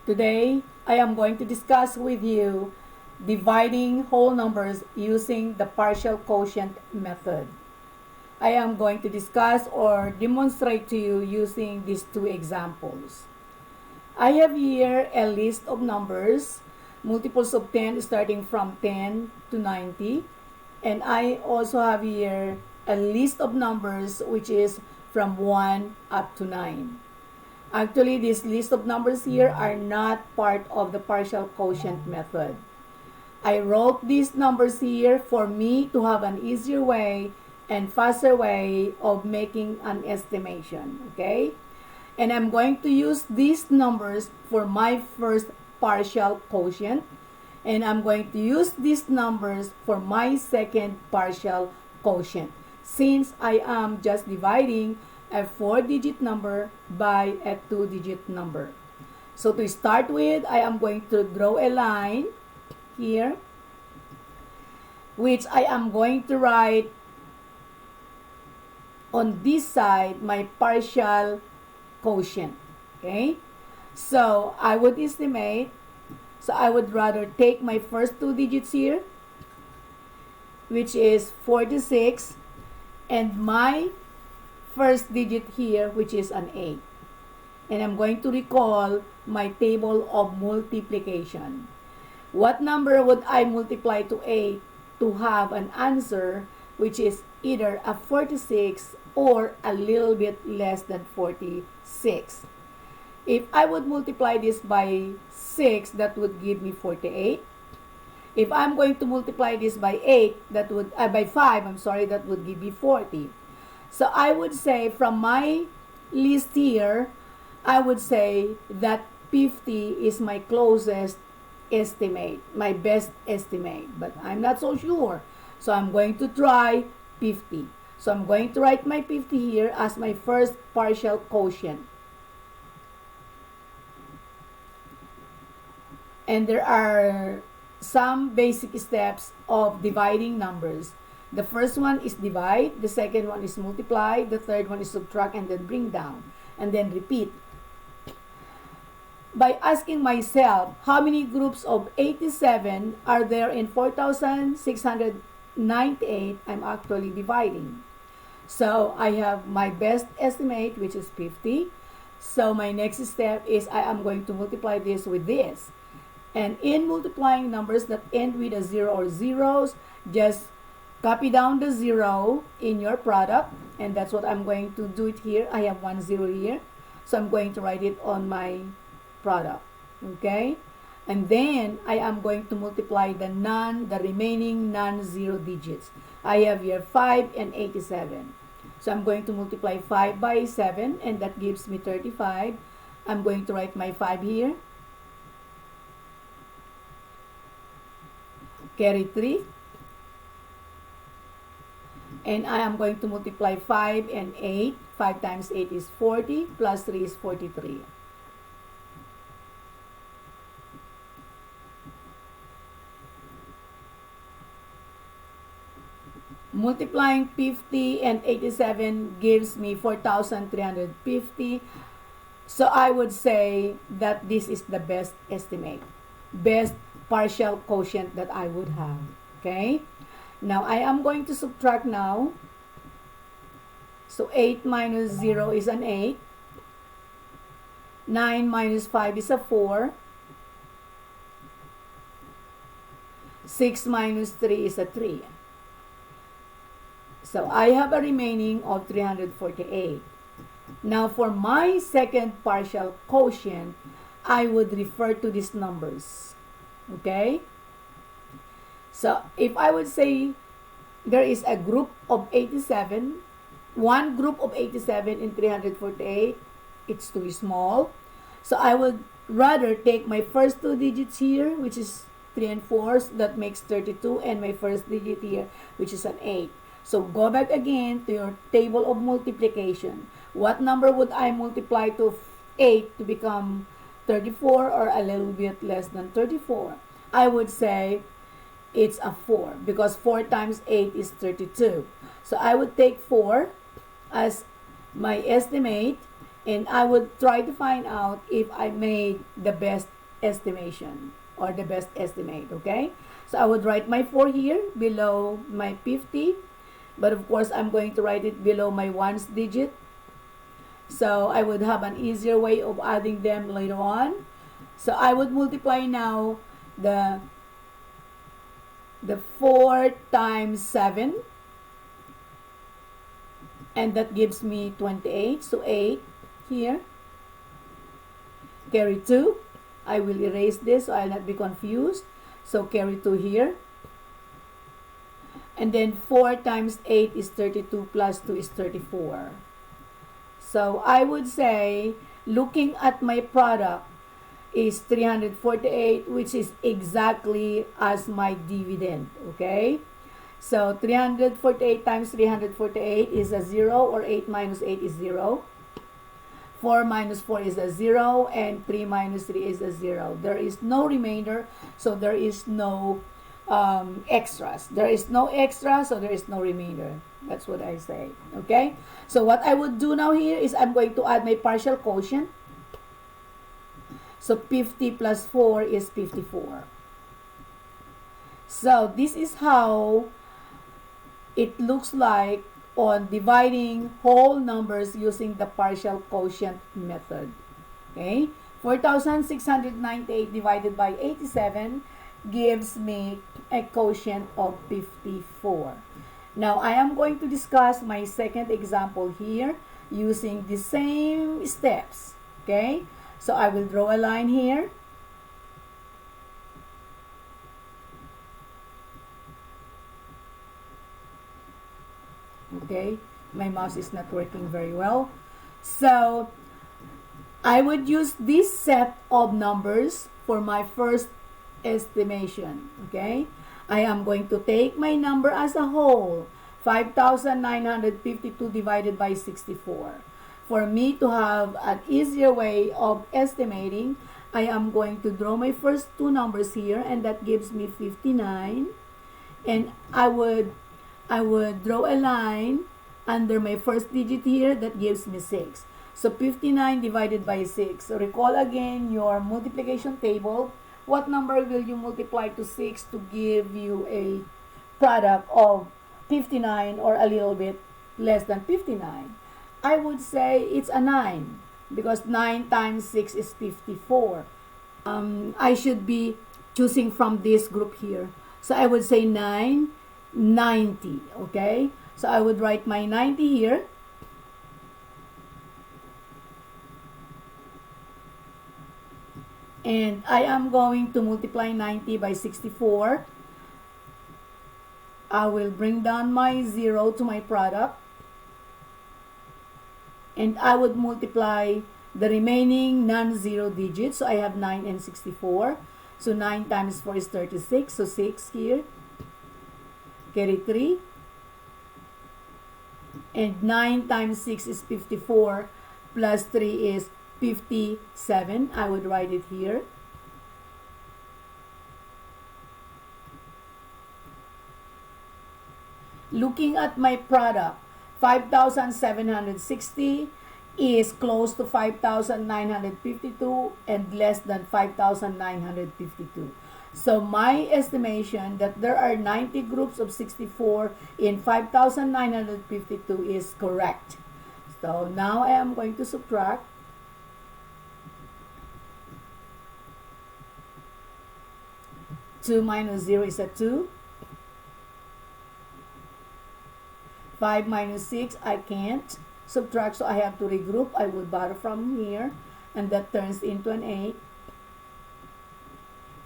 Today, I am going to discuss with you dividing whole numbers using the partial quotient method. I am going to discuss or demonstrate to you using these two examples. I have here a list of numbers, multiples of 10 starting from 10 to 90. And I also have here a list of numbers which is from 1 up to 9. Actually, this list of numbers here are not part of the partial quotient method. I wrote these numbers here for me to have an easier way and faster way of making an estimation, okay? And I'm going to use these numbers for my first partial quotient, and I'm going to use these numbers for my second partial quotient, since I am just dividing a 4-digit number by a 2-digit number. So to start with, I am going to draw a line here, which I am going to write on this side my partial quotient. Okay? So I would estimate, so I would rather take my first 2 digits here, which is 46, and my first digit here, which is an 8. And I'm going to recall my table of multiplication. What number would I multiply to 8 to have an answer which is either a 46 or a little bit less than 46? If I would multiply this by 6, that would give me 48. If I'm going to multiply this by 8, that would by 5, I'm sorry, that would give me 40. So I would say from my list here, I would say that 50 is my closest estimate, my best estimate, but I'm not so sure. So I'm going to try 50. So I'm going to write my 50 here as my first partial quotient. And there are some basic steps of dividing numbers. The first one is divide, the second one is multiply, the third one is subtract and then bring down, and then repeat. By asking myself, how many groups of 87 are there in 4,698, I'm actually dividing. So I have my best estimate, which is 50. So my next step is I am going to multiply this with this. And in multiplying numbers that end with a 0 or zeros, just copy down the 0 in your product, and that's what I'm going to do it here. I have 1 0 here, so I'm going to write it on my product, okay? And then I am going to multiply the remaining non-zero digits. I have here 5 and 87. So I'm going to multiply 5 by 7, and that gives me 35. I'm going to write my 5 here. Carry 3. And I am going to multiply 5 and 8. 5 times 8 is 40, plus 3 is 43. Multiplying 50 and 87 gives me 4,350. So I would say that this is the best estimate, best partial quotient that I would have. Okay? Now I am going to subtract now. So 8 minus 0 is an 8. 9 minus 5 is a 4. 6 minus 3 is a 3. So I have a remaining of 348. Now for my second partial quotient, I would refer to these numbers. Okay? So if I would say there is a group of 87, one group of 87 in 348, it's too small. So I would rather take my first 2 digits here, which is 3 and 4, that makes 32, and my first digit here, which is an 8. So go back again to your table of multiplication. What number would I multiply to 8 to become 34 or a little bit less than 34? I would say it's a 4 because 4 times 8 is 32. So I would take 4 as my estimate, And I would try to find out if I made the best estimation or the best estimate, okay? So I would write my 4 here below my 50, but of course I'm going to write it below my ones digit. So I would have an easier way of adding them later on. So I would multiply now the 4 times 7, and that gives me 28. So 8 here, carry 2. I will erase this so I'll not be confused. So carry 2 here. And then 4 times 8 is 32 plus 2 is 34. So I would say, looking at my product, is 348, which is exactly as my dividend, okay? So 348 times 348 is a 0, or 8 minus 8 is 0. 4 minus 4 is a 0, and 3 minus 3 is a 0. There is no remainder, so there is no extras. There is no extra, so there is no remainder. That's what I say, okay? So what I would do now here is I'm going to add my partial quotient. So 50 plus 4 is 54. So this is how it looks like on dividing whole numbers using the partial quotient method. Okay? 4,698 divided by 87 gives me a quotient of 54. Now, I am going to discuss my second example here using the same steps. Okay? So I will draw a line here. Okay, my mouse is not working very well. So I would use this set of numbers for my first estimation. Okay, I am going to take my number as a whole, 5,952 divided by 64. For me to have an easier way of estimating, I am going to draw my first two numbers here, and that gives me 59. And I would draw a line under my first digit here, that gives me 6. So 59 divided by 6. So recall again your multiplication table. What number will you multiply to 6 to give you a product of 59 or a little bit less than 59? I would say it's a 9, because 9 times 6 is 54. I should be choosing from this group here. So I would say 9, 90, okay? So I would write my 90 here. And I am going to multiply 90 by 64. I will bring down my 0 to my product. And I would multiply the remaining non-zero digits. So I have 9 and 64. So 9 times 4 is 36. So 6 here. Carry 3. And 9 times 6 is 54. Plus 3 is 57. I would write it here. Looking at my product, 5,760 is close to 5,952 and less than 5,952. So my estimation that there are 90 groups of 64 in 5,952 is correct. So now I am going to subtract. Two minus 0 is a 2. 5 minus 6, I can't subtract, so I have to regroup. I would borrow from here, and that turns into an 8.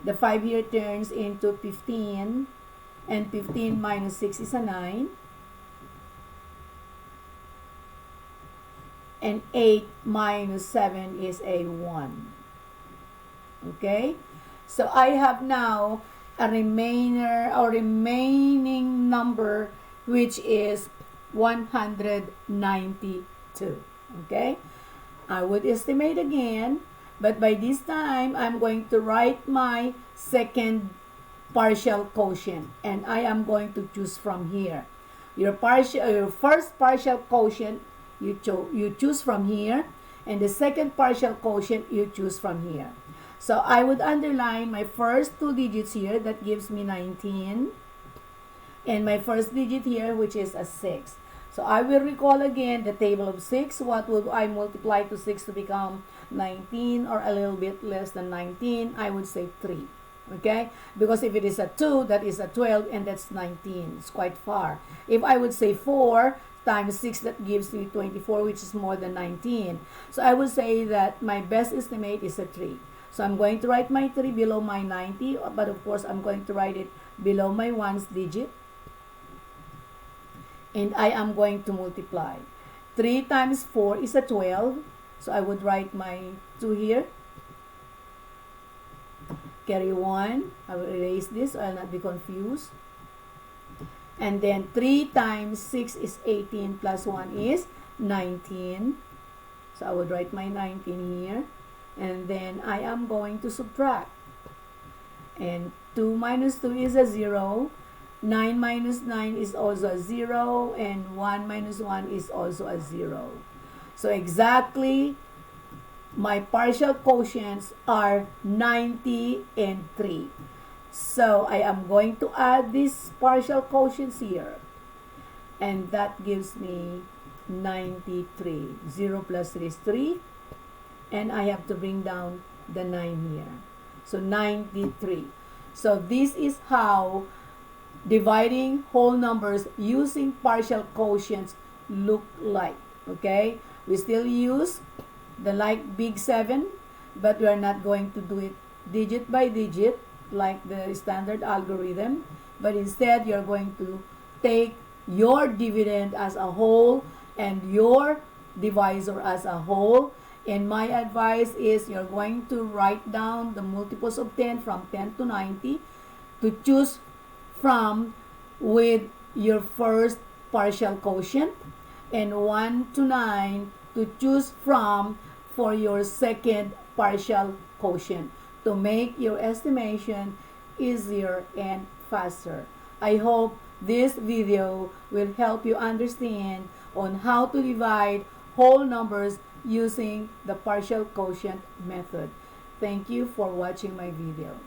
The 5 here turns into 15, and 15 minus 6 is a 9. And 8 minus 7 is a 1. Okay? So I have now a remaining number, which is 192. Okay? I would estimate again, but by this time, I'm going to write my second partial quotient, and I am going to choose from here. Your first partial quotient, you choose from here, And the second partial quotient you choose from here. So I would underline my first two digits here. That gives me 19. And my first digit here, which is a 6. So I will recall again the table of 6. What would I multiply to 6 to become 19 or a little bit less than 19? I would say 3. Okay? Because if it is a 2, that is a 12 and that's 19. It's quite far. If I would say 4 times 6, that gives me 24, which is more than 19. So I would say that my best estimate is a 3. So I'm going to write my 3 below my 90, but of course I'm going to write it below my ones digit. And I am going to multiply. 3 times 4 is a 12. So I would write my 2 here. Carry 1. I will erase this so I'll not be confused. And then 3 times 6 is 18 plus 1 is 19. So I would write my 19 here. And then I am going to subtract. And 2 minus 2 is a 0. 9 minus 9 is also a 0. And 1 minus 1 is also a 0. So exactly, my partial quotients are 90 and 3. So I am going to add these partial quotients here. And that gives me 93. 0 plus 3 is 3. And I have to bring down the 9 here. So 93. So this is how dividing whole numbers using partial quotients look like. Okay? We still use the like big 7, but we are not going to do it digit by digit like the standard algorithm, but instead you're going to take your dividend as a whole and your divisor as a whole. And my advice is you're going to write down the multiples of 10 from 10 to 90 to choose from with your first partial quotient, and 1 to 9 to choose from for your second partial quotient to make your estimation easier and faster. I hope this video will help you understand on how to divide whole numbers using the partial quotient method. Thank you for watching my video.